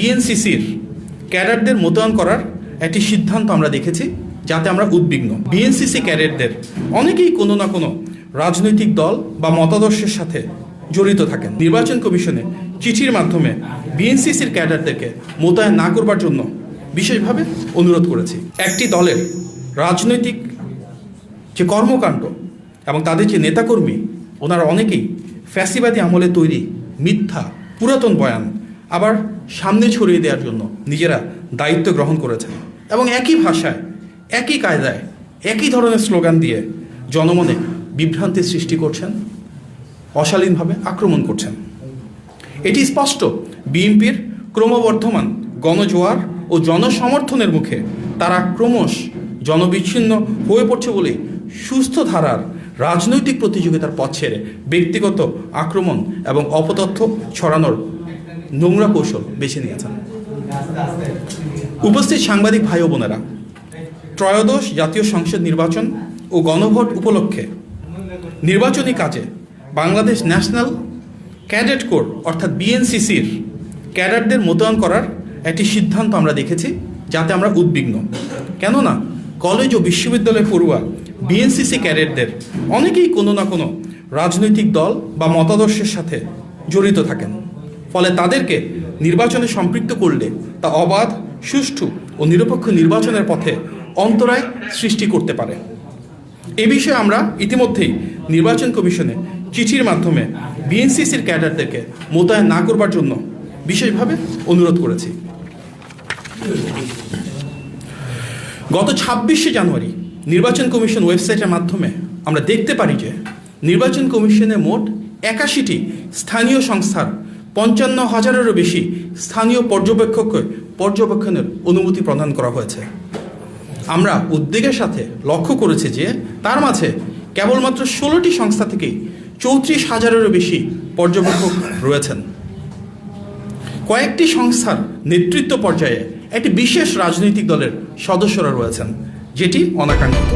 বিএনসিসির ক্যাডারদের মোতায়েন করার একটি সিদ্ধান্ত আমরা দেখেছি, যাতে আমরা উদ্বিগ্ন। বিএনসিসি ক্যাডারদের অনেকেই কোনো না কোনো রাজনৈতিক দল বা মতাদর্শের সাথে জড়িত থাকেন। নির্বাচন কমিশনে চিঠির মাধ্যমে বিএনসিসির ক্যাডারদেরকে মোতায়েন না করবার জন্য বিশেষভাবে অনুরোধ করেছি। একটি দলের রাজনৈতিক যে কর্মকাণ্ড এবং তাদের যে নেতাকর্মী, ওনারা অনেকেই ফ্যাসিবাদী আমলে তৈরি মিথ্যা পুরাতন বয়ান আবার সামনে ছড়িয়ে দেওয়ার জন্য নিজেরা দায়িত্ব গ্রহণ করেছেন এবং একই ভাষায়, একই কায়দায়, একই ধরনের স্লোগান দিয়ে জনমনে বিভ্রান্তির সৃষ্টি করছেন, অশালীনভাবে আক্রমণ করছেন। এটি স্পষ্ট বিএনপির ক্রমবর্ধমান গণজোয়ার ও জনসমর্থনের মুখে তারা ক্রমশ জনবিচ্ছিন্ন হয়ে পড়ছে বলেই সুস্থ ধারার রাজনৈতিক প্রতিযোগিতার পথ ছেড়ে ব্যক্তিগত আক্রমণ এবং অপতথ্য ছড়ানোর নোংরা কৌশল বেছে নিয়েছেন। উপস্থিত সাংবাদিক ভাই ও বোনেরা, ত্রয়োদশ জাতীয় সংসদ নির্বাচন ও গণভোট উপলক্ষে নির্বাচনী কাজে বাংলাদেশ ন্যাশনাল ক্যাডেট কোর অর্থাৎ বিএনসিসির ক্যাডারদের মোতায়েন করার একটি সিদ্ধান্ত আমরা দেখেছি, যাতে আমরা উদ্বিগ্ন। কেননা কলেজ ও বিশ্ববিদ্যালয় পড়ুয়া বিএনসিসি ক্যাডেটদের অনেকেই কোনো না কোনো রাজনৈতিক দল বা মতাদর্শের সাথে জড়িত থাকেন। ফলে তাদেরকে নির্বাচনে সম্পৃক্ত করলে তা অবাধ, সুষ্ঠু ও নিরপেক্ষ নির্বাচনের পথে অন্তরায় সৃষ্টি করতে পারে। এ বিষয়ে আমরা ইতিমধ্যেই নির্বাচন কমিশনে চিঠির মাধ্যমে বিএনসিসির ক্যাডারদেরকে মোতায়েন না করবার জন্য বিশেষভাবে অনুরোধ করেছি। গত 26শে জানুয়ারি নির্বাচন কমিশন ওয়েবসাইটের মাধ্যমে আমরা দেখতে পারি যে নির্বাচন কমিশনে মোট 81টি স্থানীয় সংস্থার 55,000-এরও বেশি স্থানীয় পর্যবেক্ষককে পর্যবেক্ষণের অনুমতি প্রদান করা হয়েছে। আমরা উদ্বেগের সাথে লক্ষ্য করেছি যে তার মাঝে কেবলমাত্র 16টি সংস্থা থেকেই 34,000-এরও বেশি পর্যবেক্ষক রয়েছেন। কয়েকটি সংস্থার নেতৃত্ব পর্যায়ে একটি বিশেষ রাজনৈতিক দলের সদস্যরা রয়েছেন, যেটি অনাকাঙ্ক্ষিত।